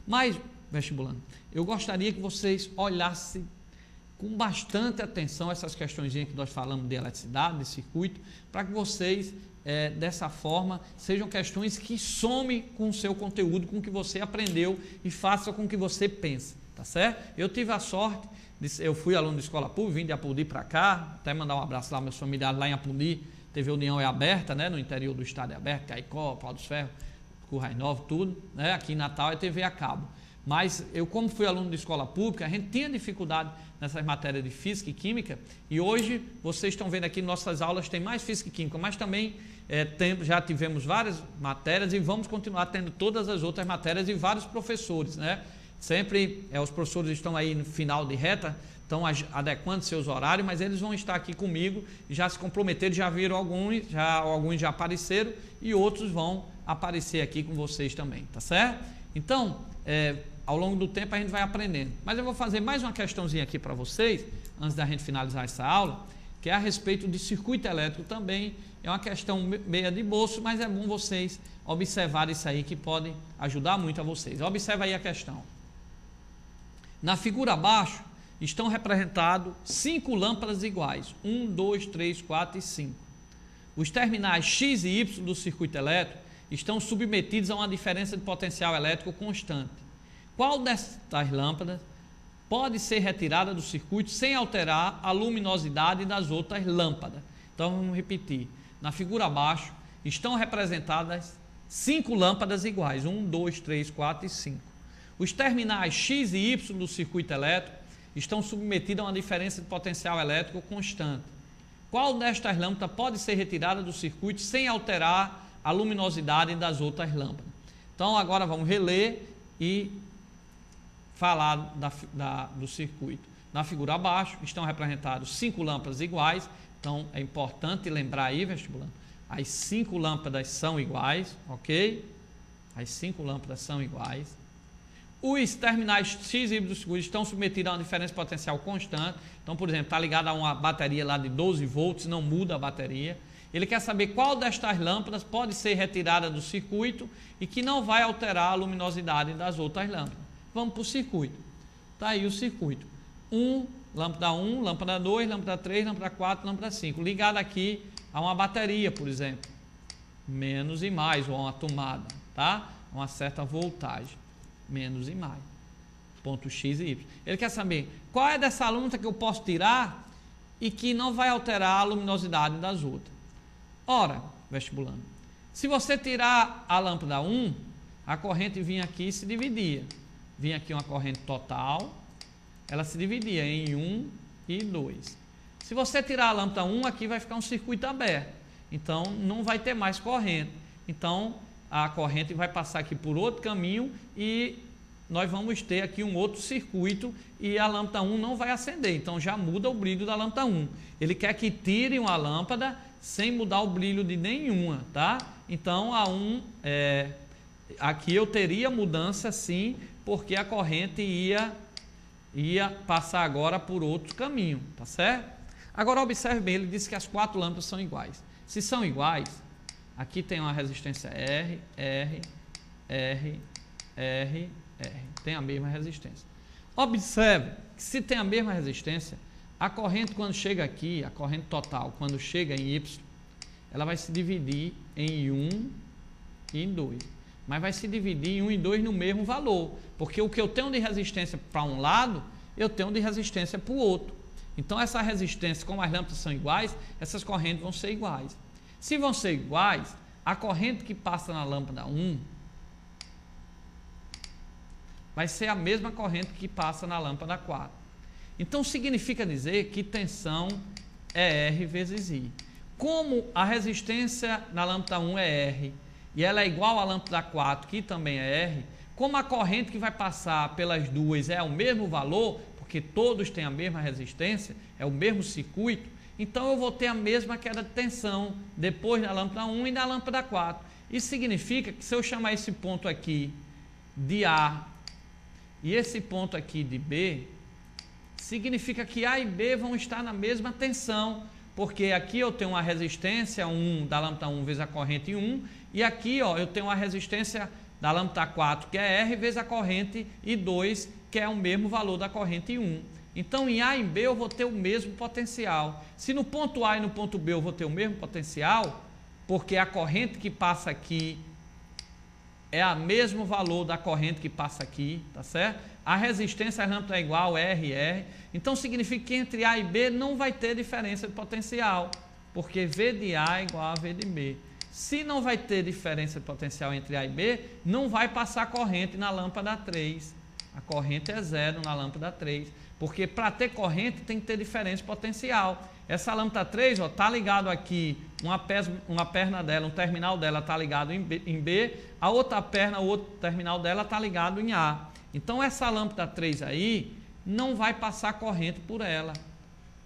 Mas, vestibulando, eu gostaria que vocês olhassem com bastante atenção essas questões que nós falamos de eletricidade, de circuito, para que vocês, dessa forma, sejam questões que somem com o seu conteúdo, com o que você aprendeu e façam com que você pense, tá certo? Eu tive a sorte, eu fui aluno de escola pública, vim de Apodi para cá, até mandar um abraço lá aos meus familiares lá em Apodi. TV União é aberta, né? No interior do estado é aberto, Caicó, Pau dos Ferros, Currais Novos, tudo, né? Aqui em Natal é TV a cabo. Mas eu, como fui aluno de escola pública, a gente tinha dificuldade nessas matérias de física e química, e hoje vocês estão vendo aqui nossas aulas tem mais física e química, mas também já tivemos várias matérias e vamos continuar tendo todas as outras matérias e vários professores, né? Sempre os professores estão aí no final de reta, estão adequando seus horários, mas eles vão estar aqui comigo, já se comprometeram, já viram alguns já apareceram e outros vão aparecer aqui com vocês também, tá certo? Então, ao longo do tempo a gente vai aprendendo. Mas eu vou fazer mais uma questãozinha aqui para vocês, antes da gente finalizar essa aula, que é a respeito de circuito elétrico também. É uma questão meia de bolso, mas é bom vocês observarem isso aí, que pode ajudar muito a vocês. Observa aí a questão. Na figura abaixo, estão representados 5 lâmpadas iguais, 1, 2, 3, 4 e 5. Os terminais X e Y do circuito elétrico estão submetidos a uma diferença de potencial elétrico constante. Qual destas lâmpadas pode ser retirada do circuito sem alterar a luminosidade das outras lâmpadas? Então vamos repetir. Na figura abaixo estão representadas 5 lâmpadas iguais, 1, 2, 3, 4 e 5. Os terminais X e Y do circuito elétrico estão submetidos a uma diferença de potencial elétrico constante. Qual destas lâmpadas pode ser retirada do circuito sem alterar a luminosidade das outras lâmpadas? Então agora vamos reler e falar do circuito. Na figura abaixo estão representados 5 lâmpadas iguais, então é importante lembrar aí, vestibulando, as 5 lâmpadas são iguais, ok? As 5 lâmpadas são iguais. Os terminais X e Y do circuito estão submetidos a uma diferença potencial constante. Então, por exemplo, está ligado a uma bateria lá de 12 volts, não muda a bateria. Ele quer saber qual destas lâmpadas pode ser retirada do circuito e que não vai alterar a luminosidade das outras lâmpadas. Vamos para o circuito. Está aí o circuito. Lâmpada 1, lâmpada 2, lâmpada 3, lâmpada 4, lâmpada 5. Ligado aqui a uma bateria, por exemplo. Menos e mais, ou a uma tomada, tá? Uma certa voltagem. Menos e mais, ponto X e Y. Ele quer saber qual é dessa lâmpada que eu posso tirar e que não vai alterar a luminosidade das outras. Ora, vestibulando, se você tirar a lâmpada 1, a corrente vinha aqui e se dividia. Vinha aqui uma corrente total, ela se dividia em 1 e 2. Se você tirar a lâmpada 1, aqui vai ficar um circuito aberto. Então, não vai ter mais corrente. Então, a corrente vai passar aqui por outro caminho e nós vamos ter aqui um outro circuito e a lâmpada 1 não vai acender, então já muda o brilho da lâmpada 1. Ele quer que tire uma lâmpada sem mudar o brilho de nenhuma, tá? Então a 1, aqui eu teria mudança sim, porque a corrente ia passar agora por outro caminho, tá certo? Agora observe bem, ele disse que as 4 lâmpadas são iguais. Se são iguais, aqui tem uma resistência R, tem a mesma resistência. Observe que se tem a mesma resistência, a corrente quando chega aqui, a corrente total, quando chega em Y, ela vai se dividir em 1 e em 2. Mas vai se dividir em 1 e 2 no mesmo valor, porque o que eu tenho de resistência para um lado, eu tenho de resistência para o outro. Então essa resistência, como as lâmpadas são iguais, essas correntes vão ser iguais. Se vão ser iguais, a corrente que passa na lâmpada 1 vai ser a mesma corrente que passa na lâmpada 4. Então significa dizer que tensão é R vezes I. Como a resistência na lâmpada 1 é R e ela é igual à lâmpada 4, que também é R, como a corrente que vai passar pelas duas é o mesmo valor, porque todos têm a mesma resistência, é o mesmo circuito, então eu vou ter a mesma queda de tensão depois da lâmpada 1 e da lâmpada 4. Isso significa que se eu chamar esse ponto aqui de A e esse ponto aqui de B, significa que A e B vão estar na mesma tensão, porque aqui eu tenho uma resistência 1 da lâmpada 1 vezes a corrente 1, e aqui ó, eu tenho uma resistência da lâmpada 4, que é R, vezes a corrente I2, que é o mesmo valor da corrente I1. Então, em A e em B eu vou ter o mesmo potencial. Se no ponto A e no ponto B eu vou ter o mesmo potencial, porque a corrente que passa aqui é o mesmo valor da corrente que passa aqui, tá certo? A resistência à lâmpada é igual, RR. Então, significa que entre A e B não vai ter diferença de potencial, porque V de A é igual a V de B. Se não vai ter diferença de potencial entre A e B, não vai passar corrente na lâmpada 3. A corrente é zero na lâmpada 3, porque para ter corrente tem que ter diferença de potencial. Essa lâmpada 3 está ligado aqui, uma perna dela, um terminal dela está ligado em B, a outra perna, o outro terminal dela está ligado em A. Então essa lâmpada 3 aí não vai passar corrente por ela.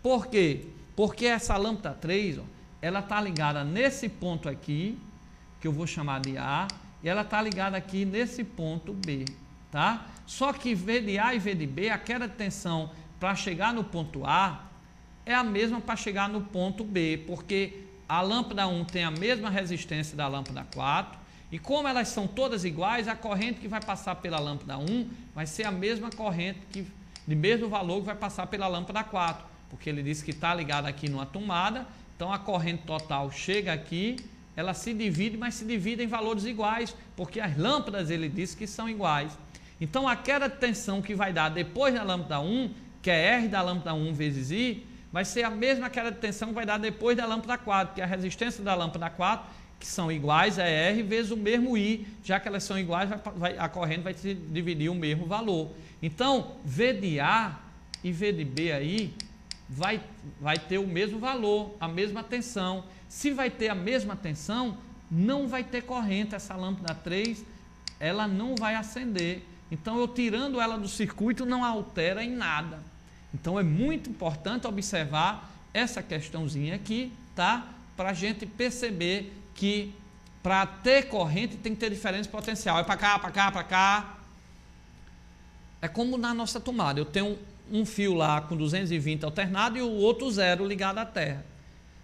Por quê? Porque essa lâmpada 3, ela está ligada nesse ponto aqui, que eu vou chamar de A, e ela está ligada aqui nesse ponto B, tá? Só que V de A e V de B, a queda de tensão para chegar no ponto A é a mesma para chegar no ponto B, porque a lâmpada 1 tem a mesma resistência da lâmpada 4, e como elas são todas iguais, a corrente que vai passar pela lâmpada 1 vai ser a mesma corrente, de mesmo valor que vai passar pela lâmpada 4, porque ele disse que está ligada aqui numa tomada, então a corrente total chega aqui, ela se divide, mas se divide em valores iguais, porque as lâmpadas ele disse que são iguais. Então a queda de tensão que vai dar depois da lâmpada 1, que é R da lâmpada 1 vezes I, vai ser a mesma queda de tensão que vai dar depois da lâmpada 4, que a resistência da lâmpada 4, que são iguais, é R vezes o mesmo I, já que elas são iguais, a corrente vai se dividir o mesmo valor. Então, V de A e V de B aí vai ter o mesmo valor, a mesma tensão. Se vai ter a mesma tensão, não vai ter corrente, essa lâmpada 3, ela não vai acender. Então, eu tirando ela do circuito não altera em nada. Então, é muito importante observar essa questãozinha aqui, tá? Para a gente perceber que para ter corrente tem que ter diferença de potencial. É para cá, para cá, para cá. É como na nossa tomada. Eu tenho um fio lá com 220 alternado e o outro zero ligado à terra.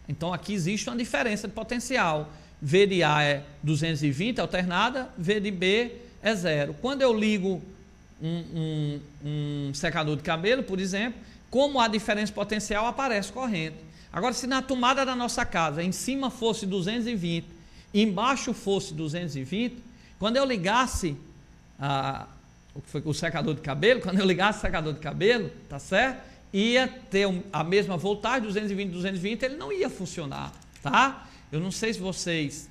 Então, aqui existe uma diferença de potencial. V de A é 220 alternada, V de B é zero. Quando eu ligo um secador de cabelo, por exemplo, como há diferença de potencial, aparece corrente. Agora, se na tomada da nossa casa, em cima fosse 220, embaixo fosse 220, quando eu ligasse o secador de cabelo, quando eu ligasse o secador de cabelo, tá certo? Ia ter a mesma voltagem, 220, 220, ele não ia funcionar, tá? Eu não sei se vocês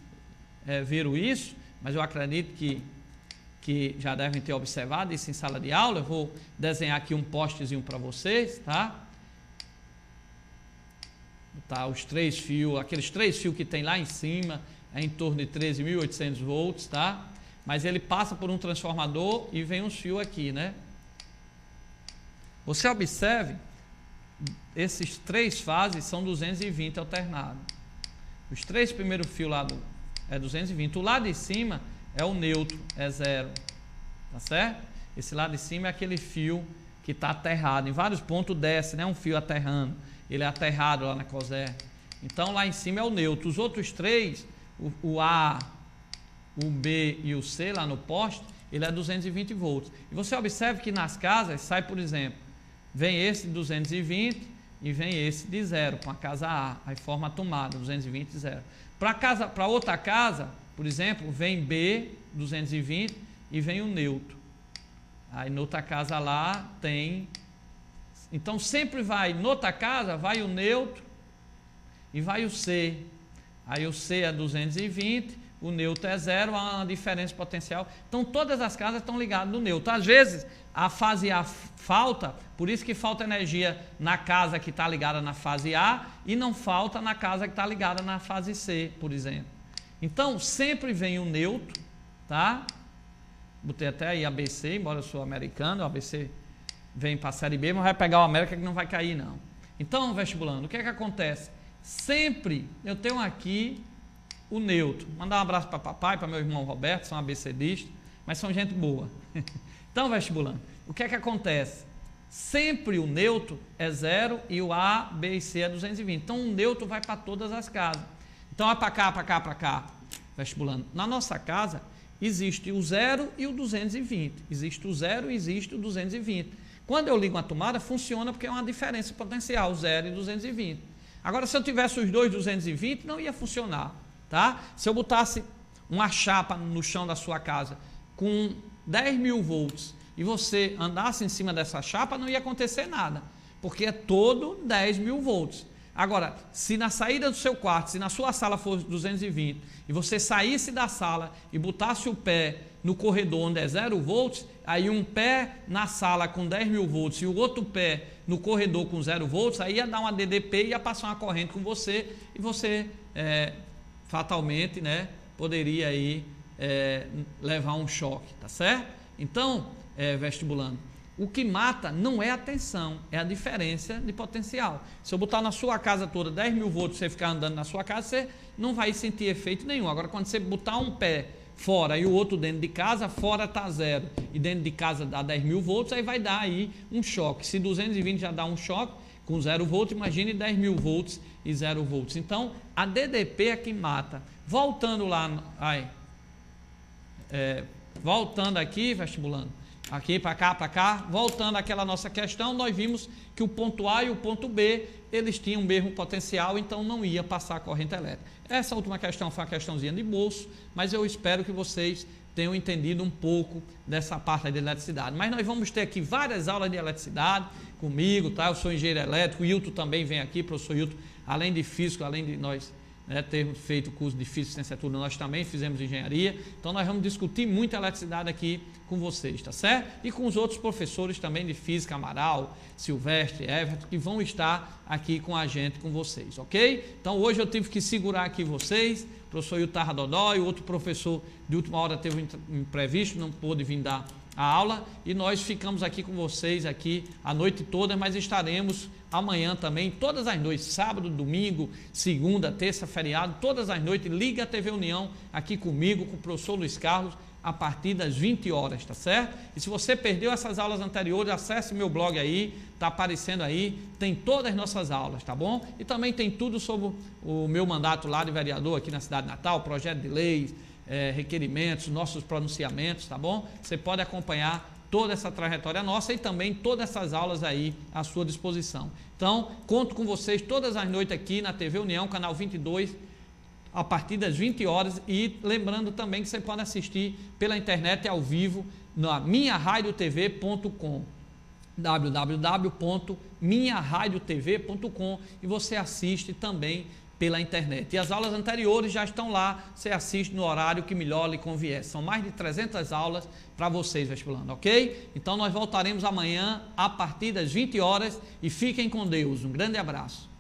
viram isso, mas eu acredito que já devem ter observado isso em sala de aula. Eu vou desenhar aqui um postezinho para vocês, tá? Tá, os 3 fios, aqueles 3 fios que tem lá em cima, é em torno de 13.800 volts, tá? Mas ele passa por um transformador e vem uns fios aqui, né? Você observe, esses 3 fases são 220 alternados. Os 3 primeiros fios lá é 220. O lado de cima é o neutro, é zero, tá certo? Esse lado de cima é aquele fio que está aterrado. Em vários pontos desce, né? Um fio aterrando. Ele é aterrado lá na COSER. Então, lá em cima é o neutro. Os outros 3, o A, o B e o C, lá no poste, ele é 220 volts. E você observa que nas casas sai, por exemplo, vem esse de 220 e vem esse de zero, com a casa A. Aí forma a tomada, 220 e zero. Para outra casa, por exemplo, vem B, 220 e vem o neutro. Aí, noutra casa lá, tem... Então, sempre vai, noutra casa, vai o neutro e vai o C. Aí, o C é 220, o neutro é zero, há uma diferença potencial. Então, todas as casas estão ligadas no neutro. Às vezes, a fase A falta, por isso que falta energia na casa que está ligada na fase A e não falta na casa que está ligada na fase C, por exemplo. Então, sempre vem o neutro, tá? Botei até aí ABC, embora eu sou americano, o ABC vem para a série B, mas vai pegar o América que não vai cair, não. Então, vestibulando, o que é que acontece? Sempre eu tenho aqui o neutro. Mandar um abraço para papai, para meu irmão Roberto, são ABCdistas, mas são gente boa. Então, vestibulando, o que é que acontece? Sempre o neutro é zero e o A, B e C é 220. Então, o neutro vai para todas as casas. Então, é para cá, para cá, para cá, vestibulando. Na nossa casa, existe o 0 e o 220. Existe o 0 e existe o 220. Quando eu ligo uma tomada, funciona porque é uma diferença potencial, 0 e 220. Agora, se eu tivesse os dois 220, não ia funcionar, tá? Se eu botasse uma chapa no chão da sua casa com 10.000 volts e você andasse em cima dessa chapa, não ia acontecer nada, porque é todo 10.000 volts. Agora, se na saída do seu quarto, se na sua sala fosse 220 e você saísse da sala e botasse o pé no corredor onde é 0 volts, aí um pé na sala com 10.000 volts e o outro pé no corredor com 0 volts, aí ia dar uma DDP e ia passar uma corrente com você e você fatalmente, né, poderia aí levar um choque, tá certo? Então, vestibulando, o que mata não é a tensão, é a diferença de potencial. Se eu botar na sua casa toda 10.000 volts, você ficar andando na sua casa, você não vai sentir efeito nenhum. Agora, quando você botar um pé fora e o outro dentro de casa, fora está 0 e dentro de casa dá 10.000 volts, aí vai dar aí um choque. Se 220 já dá um choque com 0 volts, imagine 10.000 volts e 0 volts. Então, a DDP é que mata. Voltando lá, voltando aqui, vestibulando, aqui para cá, voltando àquela nossa questão, nós vimos que o ponto A e o ponto B, eles tinham o mesmo potencial, então não ia passar a corrente elétrica. Essa última questão foi uma questãozinha de bolso, mas eu espero que vocês tenham entendido um pouco dessa parte da eletricidade. Mas nós vamos ter aqui várias aulas de eletricidade comigo, tá? Eu sou engenheiro elétrico, o Hilton também vem aqui, professor Hilton, além de físico, além de nós termos feito o curso de Física e Licenciatura, nós também fizemos engenharia, então nós vamos discutir muito eletricidade aqui com vocês, tá certo? E com os outros professores também de Física, Amaral, Silvestre, Everton, que vão estar aqui com a gente, com vocês, ok? Então hoje eu tive que segurar aqui vocês, o professor Yutarra Dodói, o outro professor de última hora teve um imprevisto, não pôde vir dar a aula, e nós ficamos aqui com vocês aqui a noite toda, mas estaremos amanhã também, todas as noites, sábado, domingo, segunda, terça, feriado, todas as noites, liga a TV União aqui comigo, com o professor Luiz Carlos, a partir das 20 horas, tá certo? E se você perdeu essas aulas anteriores, acesse meu blog aí, tá aparecendo aí, tem todas as nossas aulas, tá bom? E também tem tudo sobre o meu mandato lá de vereador aqui na cidade de Natal, projeto de leis, requerimentos, nossos pronunciamentos, tá bom? Você pode acompanhar toda essa trajetória nossa e também todas essas aulas aí à sua disposição. Então, conto com vocês todas as noites aqui na TV União, canal 22, a partir das 20 horas, e lembrando também que você pode assistir pela internet ao vivo na minharadiotv.com, www.minharadiotv.com, e você assiste também pela internet. E as aulas anteriores já estão lá, você assiste no horário que melhor lhe convier. São mais de 300 aulas para vocês, vestibulando, ok? Então nós voltaremos amanhã a partir das 20 horas e fiquem com Deus. Um grande abraço.